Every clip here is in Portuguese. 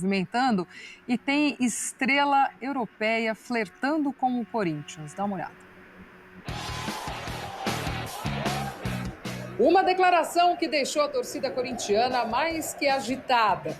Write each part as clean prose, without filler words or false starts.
movimentando e tem estrela europeia flertando com o Corinthians. Dá uma olhada. Uma declaração que deixou a torcida corintiana mais que agitada.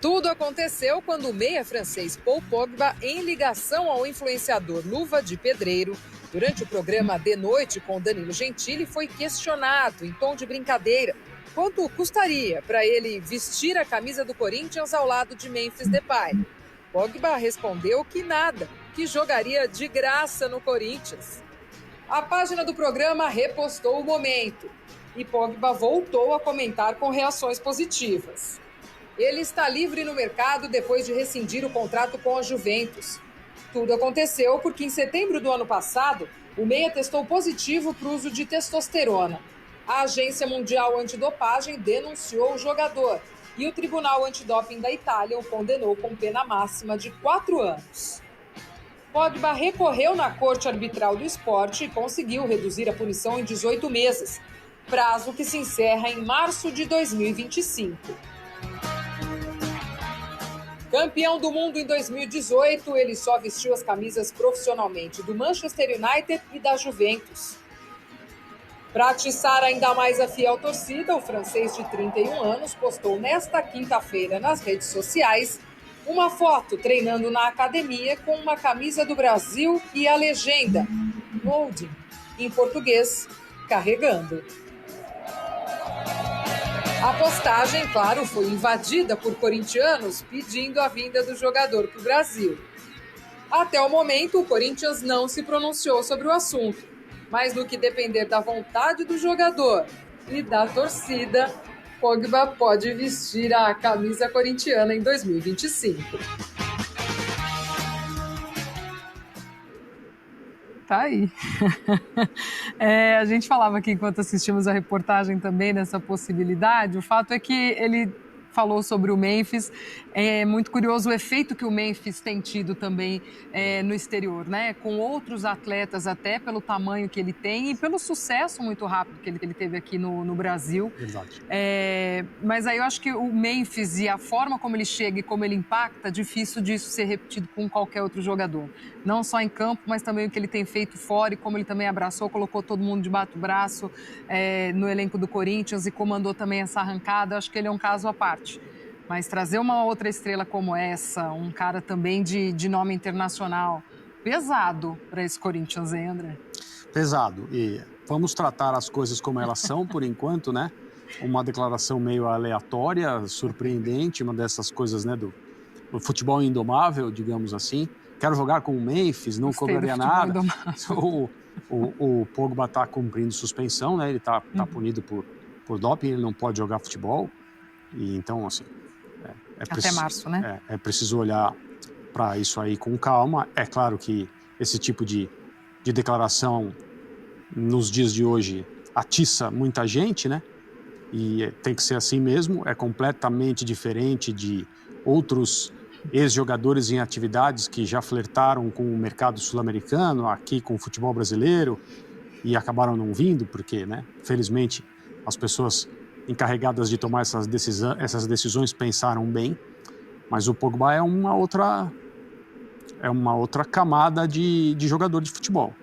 Tudo aconteceu quando o meia francês Paul Pogba, em ligação ao influenciador Luva de Pedreiro, durante o programa De Noite com Danilo Gentili, foi questionado, em tom de brincadeira, quanto custaria para ele vestir a camisa do Corinthians ao lado de Memphis Depay. Pogba respondeu que nada, que jogaria de graça no Corinthians. A página do programa repostou o momento e Pogba voltou a comentar com reações positivas. Ele está livre no mercado depois de rescindir o contrato com a Juventus. Tudo aconteceu porque em setembro do ano passado, o meia testou positivo para o uso de testosterona. A Agência Mundial Antidopagem denunciou o jogador e o Tribunal Antidoping da Itália o condenou com pena máxima de 4 anos. Pogba recorreu na Corte Arbitral do Esporte e conseguiu reduzir a punição em 18 meses, prazo que se encerra em março de 2025. Campeão do mundo em 2018, ele só vestiu as camisas profissionalmente do Manchester United e da Juventus. Para atiçar ainda mais a fiel torcida, o francês de 31 anos postou nesta quinta-feira nas redes sociais uma foto treinando na academia com uma camisa do Brasil e a legenda Loading, em português, carregando. A postagem, claro, foi invadida por corintianos pedindo a vinda do jogador para o Brasil. Até o momento, o Corinthians não se pronunciou sobre o assunto, mas no que depender da vontade do jogador e da torcida, Pogba pode vestir a camisa corintiana em 2025. Tá aí. A gente falava aqui enquanto assistimos a reportagem também dessa possibilidade. O fato é que ele falou sobre o Memphis. É muito curioso o efeito que o Memphis tem tido também no exterior, né? Com outros atletas, até pelo tamanho que ele tem e pelo sucesso muito rápido que ele teve aqui no Brasil. Verdade. Mas aí eu acho que o Memphis e a forma como ele chega e como ele impacta, difícil disso ser repetido com qualquer outro jogador. Não só em campo, mas também o que ele tem feito fora e como ele também abraçou, colocou todo mundo debaixo do braço no elenco do Corinthians e comandou também essa arrancada. Eu acho que ele é um caso à parte. Mas trazer uma outra estrela como essa, um cara também de nome internacional, pesado para esse Corinthians, hein, André? Pesado. E vamos tratar as coisas como elas são, por enquanto, né? Uma declaração meio aleatória, surpreendente, uma dessas coisas, né, do futebol indomável, digamos assim. Quero jogar com o Memphis, não cobraria nada. O Pogba está cumprindo suspensão, né? Ele está punido por doping, ele não pode jogar futebol. E então, assim, até março, né? É preciso olhar para isso aí com calma. É claro que esse tipo de declaração nos dias de hoje atiça muita gente, né? E tem que ser assim mesmo. É completamente diferente de outros ex-jogadores em atividades que já flertaram com o mercado sul-americano, aqui com o futebol brasileiro, e acabaram não vindo, porque, né, felizmente, as pessoas encarregadas de tomar essas decisões pensaram bem, mas o Pogba é uma outra camada de jogador de futebol.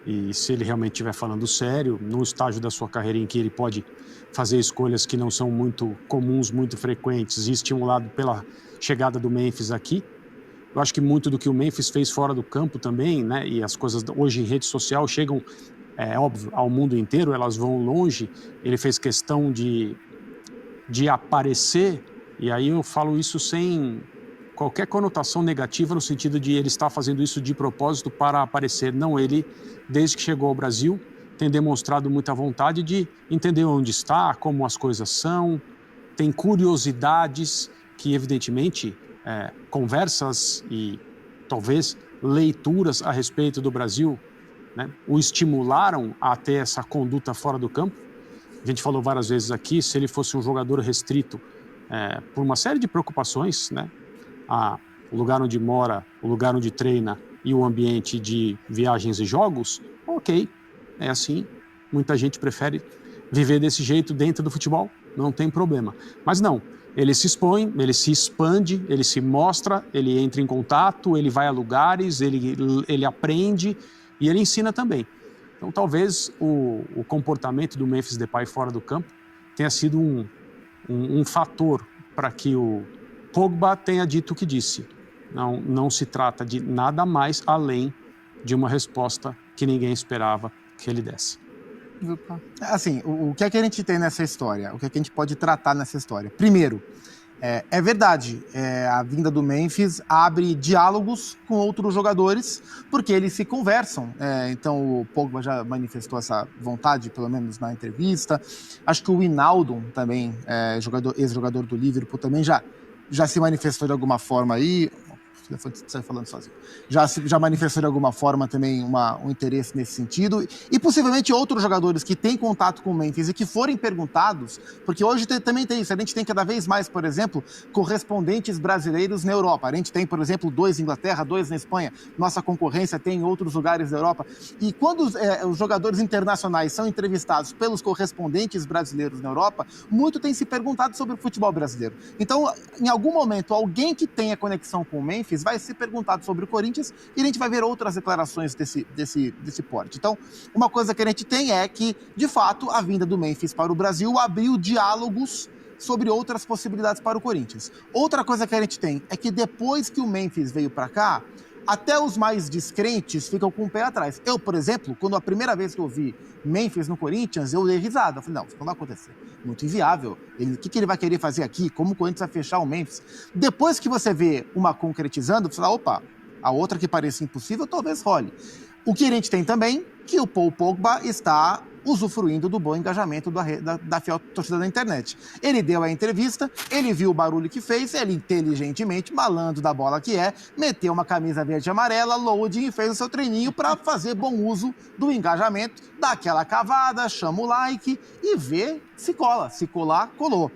E se ele realmente estiver falando sério, no estágio da sua carreira em que ele pode fazer escolhas que não são muito comuns, muito frequentes, e estimulado pela chegada do Memphis aqui, eu acho que muito do que o Memphis fez fora do campo também, né, e as coisas hoje em rede social chegam, óbvio, ao mundo inteiro, elas vão longe. Ele fez questão de aparecer, e aí eu falo isso sem qualquer conotação negativa, no sentido de ele estar fazendo isso de propósito para aparecer. Não, ele, desde que chegou ao Brasil, tem demonstrado muita vontade de entender onde está, como as coisas são, tem curiosidades que, evidentemente, conversas e talvez leituras a respeito do Brasil, né, o estimularam a ter essa conduta fora do campo. A gente falou várias vezes aqui, se ele fosse um jogador restrito por uma série de preocupações, né, o lugar onde mora, o lugar onde treina e o ambiente de viagens e jogos, ok, é assim, muita gente prefere viver desse jeito dentro do futebol, não tem problema. Mas não, ele se expõe, ele se expande, ele se mostra, ele entra em contato, ele vai a lugares, ele aprende e ele ensina também. Então, talvez o comportamento do Memphis Depay fora do campo tenha sido um fator para que o Pogba tenha dito o que disse. Não se trata de nada mais além de uma resposta que ninguém esperava que ele desse. Assim, o que é que a gente tem nessa história? O que é que a gente pode tratar nessa história? Primeiro, é verdade, a vinda do Memphis abre diálogos com outros jogadores, porque eles se conversam. Então, o Pogba já manifestou essa vontade, pelo menos na entrevista. Acho que o Wijnaldum também, ex-jogador do Liverpool, também já se manifestou de alguma forma aí. Sai falando sozinho. Já manifestou de alguma forma também um interesse nesse sentido, e possivelmente outros jogadores que têm contato com o Memphis e que forem perguntados, porque hoje também tem isso, a gente tem cada vez mais, por exemplo, correspondentes brasileiros na Europa. A gente tem, por exemplo, 2 na Inglaterra, 2 na Espanha, nossa concorrência tem em outros lugares da Europa, e quando os jogadores internacionais são entrevistados pelos correspondentes brasileiros na Europa, muito tem se perguntado sobre o futebol brasileiro. Então, em algum momento, alguém que tenha conexão com o Memphis vai ser perguntado sobre o Corinthians e a gente vai ver outras declarações desse porte. Então, uma coisa que a gente tem é que, de fato, a vinda do Memphis para o Brasil abriu diálogos sobre outras possibilidades para o Corinthians. Outra coisa que a gente tem é que depois que o Memphis veio para cá, até os mais descrentes ficam com o pé atrás. Eu, por exemplo, quando a primeira vez que eu vi Memphis no Corinthians, eu dei risada. Eu falei, não, isso não vai acontecer. Muito inviável. O que ele vai querer fazer aqui? Como o Corinthians vai fechar o Memphis? Depois que você vê uma concretizando, você fala, opa, a outra que parecia impossível talvez role. O que a gente tem também, que o Paul Pogba está usufruindo do bom engajamento da fiel torcida da internet. Ele deu a entrevista, ele viu o barulho que fez, ele inteligentemente, malandro da bola que meteu uma camisa verde e amarela, loading e fez o seu treininho para fazer bom uso do engajamento, dá aquela cavada, chama o like e vê se cola. Se colar, colou.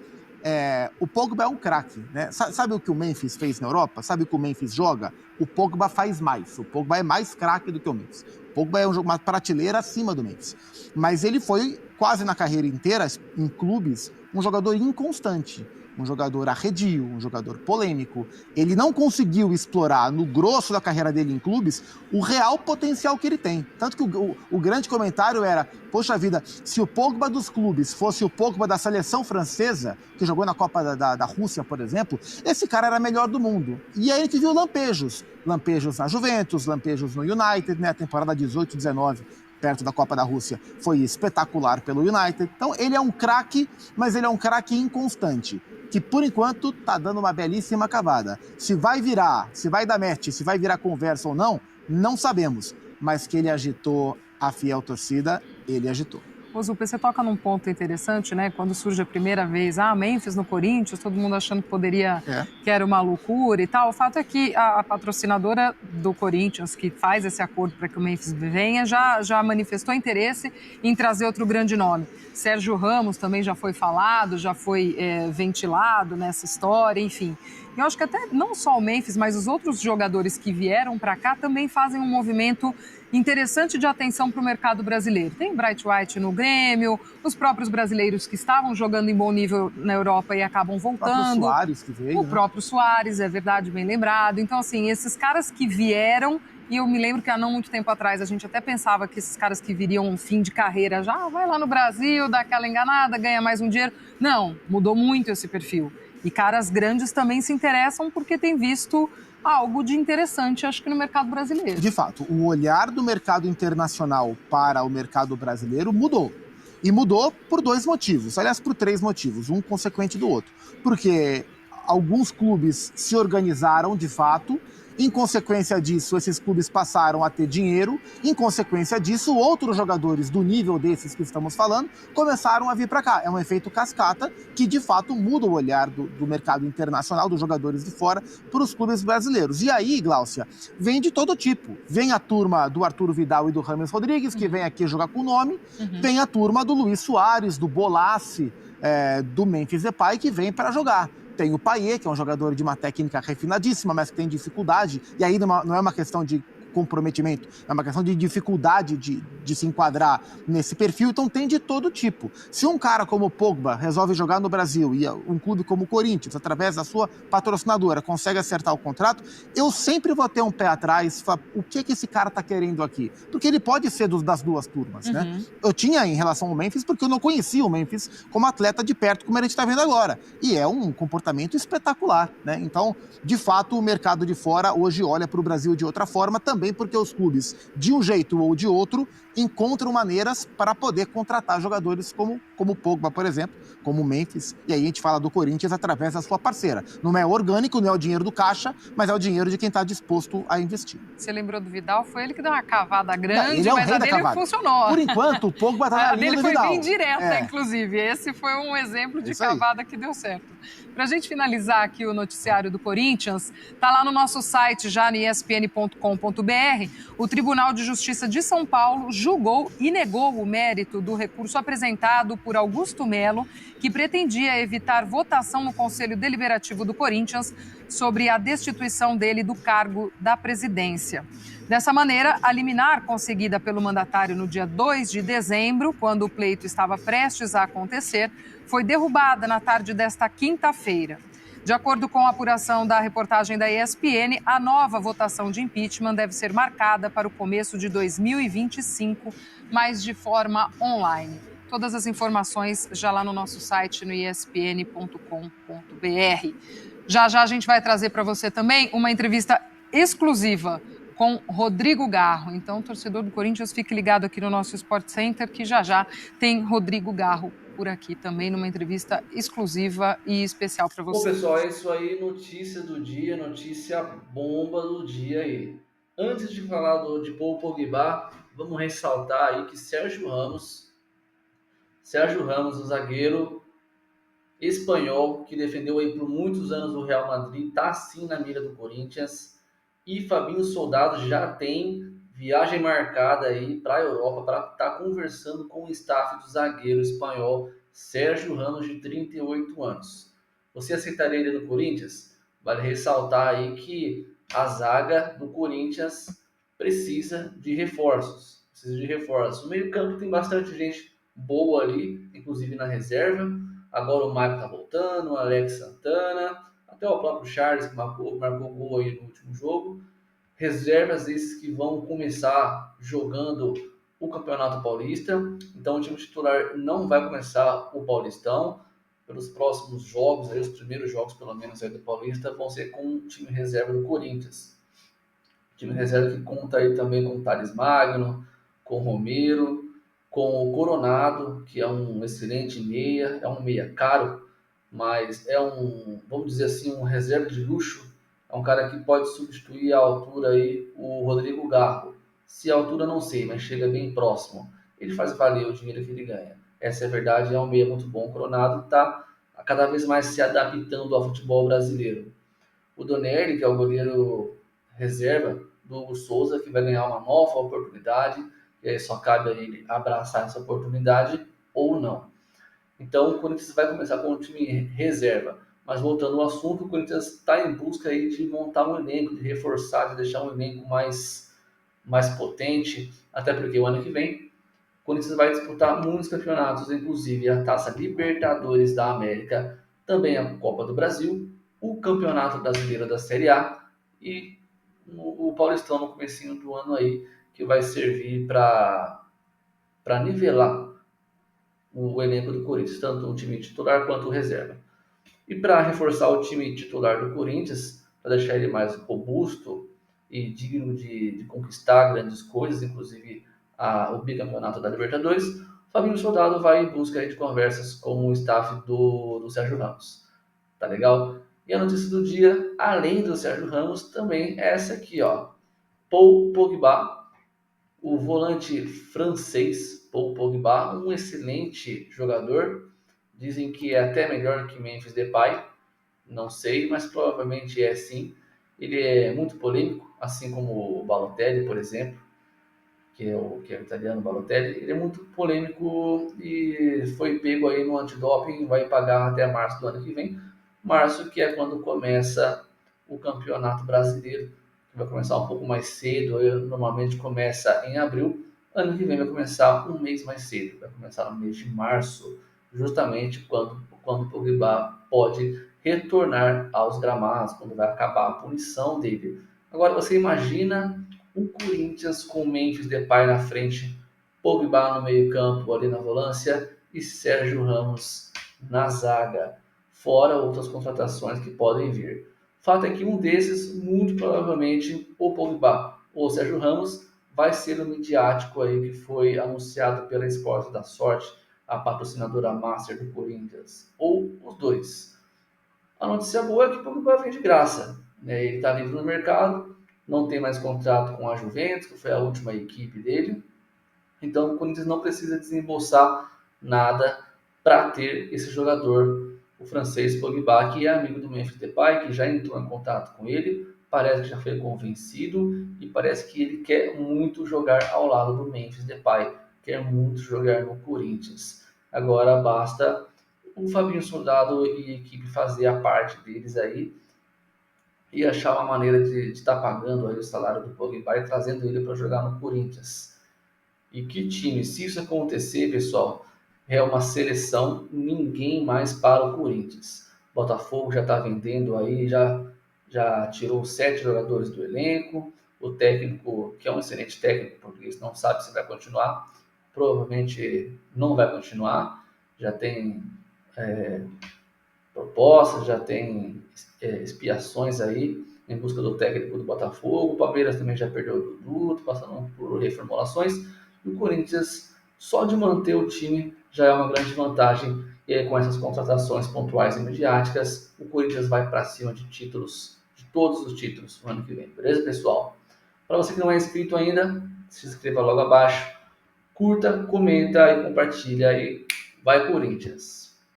O Pogba é um craque, né? Sabe o que o Memphis fez na Europa? Sabe o que o Memphis joga? O Pogba faz mais. O Pogba é mais craque do que o Memphis. O Pogba é uma prateleira acima do Memphis. Mas ele foi, quase na carreira inteira, em clubes, um jogador inconstante. Um jogador arredio, um jogador polêmico. Ele não conseguiu explorar, no grosso da carreira dele em clubes, o real potencial que ele tem. Tanto que o grande comentário era, poxa vida, se o Pogba dos clubes fosse o Pogba da seleção francesa, que jogou na Copa da Rússia, por exemplo, esse cara era melhor do mundo. E aí a gente viu lampejos. Lampejos na Juventus, lampejos no United, né? A temporada 18-19, perto da Copa da Rússia, foi espetacular pelo United. Então ele é um craque, mas ele é um craque inconstante, que por enquanto tá dando uma belíssima cavada. Se vai virar, se vai dar match, se vai virar conversa ou não sabemos. Mas que ele agitou a fiel torcida, ele agitou. Ô, Zupa, você toca num ponto interessante, né? Quando surge a primeira vez, Memphis no Corinthians, todo mundo achando que poderia, que era uma loucura e tal. O fato é que a patrocinadora do Corinthians, que faz esse acordo para que o Memphis venha, já manifestou interesse em trazer outro grande nome. Sérgio Ramos também já foi falado, já foi ventilado nessa história, enfim. Eu acho que até não só o Memphis, mas os outros jogadores que vieram para cá também fazem um movimento interessante de atenção para o mercado brasileiro. Tem Bright White no Grêmio, os próprios brasileiros que estavam jogando em bom nível na Europa e acabam voltando. O próprio Suárez que veio. O próprio Suárez, é verdade, bem lembrado. Então, assim, esses caras que vieram, e eu me lembro que há não muito tempo atrás a gente até pensava que esses caras que viriam fim de carreira já, vai lá no Brasil, dá aquela enganada, ganha mais um dinheiro. Não, mudou muito esse perfil. E caras grandes também se interessam porque têm visto algo de interessante, acho que no mercado brasileiro. De fato, o olhar do mercado internacional para o mercado brasileiro mudou. E mudou por 2 motivos, aliás, por 3 motivos, um consequente do outro. Porque alguns clubes se organizaram de fato, em consequência disso, esses clubes passaram a ter dinheiro, em consequência disso, outros jogadores do nível desses que estamos falando começaram a vir para cá. É um efeito cascata que, de fato, muda o olhar do mercado internacional, dos jogadores de fora, para os clubes brasileiros. E aí, Gláucia, vem de todo tipo. Vem a turma do Arturo Vidal e do James Rodrigues, que vem aqui jogar com o nome. Vem a turma do Luis Soares, do Bolaci, do Memphis Depay, que vem para jogar. Tem o Payet, que é um jogador de uma técnica refinadíssima, mas que tem dificuldade, e aí não é uma questão de comprometimento, é uma questão de dificuldade de se enquadrar nesse perfil, então tem de todo tipo. Se um cara como o Pogba resolve jogar no Brasil e um clube como o Corinthians, através da sua patrocinadora, consegue acertar o contrato, eu sempre vou ter um pé atrás, o que esse cara tá querendo aqui? Porque ele pode ser das duas turmas, né? Eu tinha em relação ao Memphis, porque eu não conhecia o Memphis como atleta de perto, como a gente tá vendo agora. E é um comportamento espetacular, né? Então, de fato, o mercado de fora hoje olha para o Brasil de outra forma, também porque os clubes, de um jeito ou de outro, encontram maneiras para poder contratar jogadores como o Pogba, por exemplo, como o Memphis, e aí a gente fala do Corinthians através da sua parceira. Não é orgânico, não é o dinheiro do caixa, mas é o dinheiro de quem está disposto a investir. Você lembrou do Vidal? Foi ele que deu uma cavada grande, ele é o mas rei a da dele cavada. funcionou. Por enquanto, o Pogba está na linha do Vidal. A dele foi bem direta, inclusive. Esse foi um exemplo de cavada que deu certo. Para a gente finalizar aqui o noticiário do Corinthians, está lá no nosso site, já no espn.com.br, o Tribunal de Justiça de São Paulo julgou e negou o mérito do recurso apresentado por Augusto Melo, que pretendia evitar votação no Conselho Deliberativo do Corinthians sobre a destituição dele do cargo da presidência. Dessa maneira, a liminar conseguida pelo mandatário no dia 2 de dezembro, quando o pleito estava prestes a acontecer, foi derrubada na tarde desta quinta-feira. De acordo com a apuração da reportagem da ESPN, a nova votação de impeachment deve ser marcada para o começo de 2025, mas de forma online. Todas as informações já lá no nosso site, no espn.com.br. Já a gente vai trazer para você também uma entrevista exclusiva com Rodrigo Garro. Então, torcedor do Corinthians, fique ligado aqui no nosso Sport Center, que já tem Rodrigo Garro por aqui também, numa entrevista exclusiva e especial para você. Bom, pessoal, é isso aí, notícia do dia, notícia bomba do dia aí. Antes de falar de Paul Pogba, vamos ressaltar aí que Sérgio Ramos, o zagueiro espanhol, que defendeu aí por muitos anos o Real Madrid, está sim na mira do Corinthians. E Fabinho Soldado já tem viagem marcada aí para a Europa para estar conversando com o staff do zagueiro espanhol Sérgio Ramos, de 38 anos. Você aceitaria ele no Corinthians? Vale ressaltar aí que a zaga do Corinthians precisa de reforços. No meio-campo tem bastante gente boa ali, inclusive na reserva. Agora o Maicon tá voltando, o Alex Santana, até o próprio Charles, que marcou gol aí no último jogo. Reservas esses que vão começar jogando o Campeonato Paulista. Então o time titular não vai começar o Paulistão. Pelos próximos jogos, aí, os primeiros jogos pelo menos aí do Paulista, vão ser com o time reserva do Corinthians. Time reserva que conta aí também com o Thales Magno, com o Romero, com o Coronado, que é um excelente meia, é um meia caro, mas é vamos dizer assim, um reserva de luxo. É um cara que pode substituir à altura aí o Rodrigo Garro. Se a altura não sei, mas chega bem próximo, ele faz valer o dinheiro que ele ganha. Essa é a verdade, é um meia muito bom. O Coronado está cada vez mais se adaptando ao futebol brasileiro. O Donelli, que é o goleiro reserva do Hugo Souza, que vai ganhar uma nova oportunidade, e aí só cabe a ele abraçar essa oportunidade ou não. Então o Corinthians vai começar com o time reserva. Mas voltando ao assunto, o Corinthians está em busca aí de montar um elenco, de reforçar, de deixar um elenco mais potente, até porque o ano que vem o Corinthians vai disputar muitos campeonatos, inclusive a Taça Libertadores da América, também a Copa do Brasil, o Campeonato Brasileiro da Série A e o Paulistão no comecinho do ano aí, que vai servir para nivelar o elenco do Corinthians, tanto o time titular quanto o reserva. E para reforçar o time titular do Corinthians, para deixar ele mais robusto e digno de conquistar grandes coisas, inclusive o bicampeonato da Libertadores, Fabinho Soldado vai em busca de conversas com o staff do Sérgio Ramos. Tá legal? E a notícia do dia, além do Sérgio Ramos, também é essa aqui, ó. Paul Pogba, o volante francês Paul Pogba, um excelente jogador. Dizem que é até melhor que Memphis Depay. Não sei, mas provavelmente é sim. Ele é muito polêmico, assim como o Balotelli, por exemplo, que é o italiano Balotelli. Ele é muito polêmico e foi pego aí no antidoping, vai pagar até março do ano que vem. Março, que é quando começa o Campeonato Brasileiro, que vai começar um pouco mais cedo, normalmente começa em abril. Ano que vem vai começar um mês mais cedo, vai começar no mês de março, justamente quando o Pogba pode retornar aos gramados, quando vai acabar a punição dele. Agora você imagina o Corinthians com Memphis Depay na frente, Pogba no meio campo, ali na volância, e Sérgio Ramos na zaga, fora outras contratações que podem vir. Fato é que um desses, muito provavelmente, o Pogba ou o Sérgio Ramos, vai ser o midiático aí que foi anunciado pela Esporte da Sorte, a patrocinadora master do Corinthians, ou os dois. A notícia boa é que o Pogba vem de graça, né? Ele está livre no mercado, não tem mais contrato com a Juventus, que foi a última equipe dele, então o Corinthians não precisa desembolsar nada para ter esse jogador, o francês Pogba, que é amigo do Memphis Depay, que já entrou em contato com ele, parece que já foi convencido e parece que ele quer muito jogar ao lado do Memphis Depay, quer muito jogar no Corinthians. Agora basta o Fabinho Soldado e a equipe fazer a parte deles aí e achar uma maneira de estar pagando aí o salário do Pogba e trazendo ele para jogar no Corinthians. E que time, se isso acontecer, pessoal, é uma seleção, ninguém mais para o Corinthians. Botafogo já está vendendo aí, já tirou 7 jogadores do elenco. O técnico, que é um excelente técnico português, não sabe se vai continuar. Provavelmente não vai continuar. Já tem propostas, já tem expiações aí em busca do técnico do Botafogo. O Palmeiras também já perdeu o Dudu, passando por reformulações. E o Corinthians, só de manter o time, já é uma grande vantagem. E aí, com essas contratações pontuais e midiáticas, o Corinthians vai para cima de títulos, de todos os títulos no ano que vem. Beleza, pessoal? Para você que não é inscrito ainda, se inscreva logo abaixo. Curta, comenta e compartilha. E vai, Corinthians!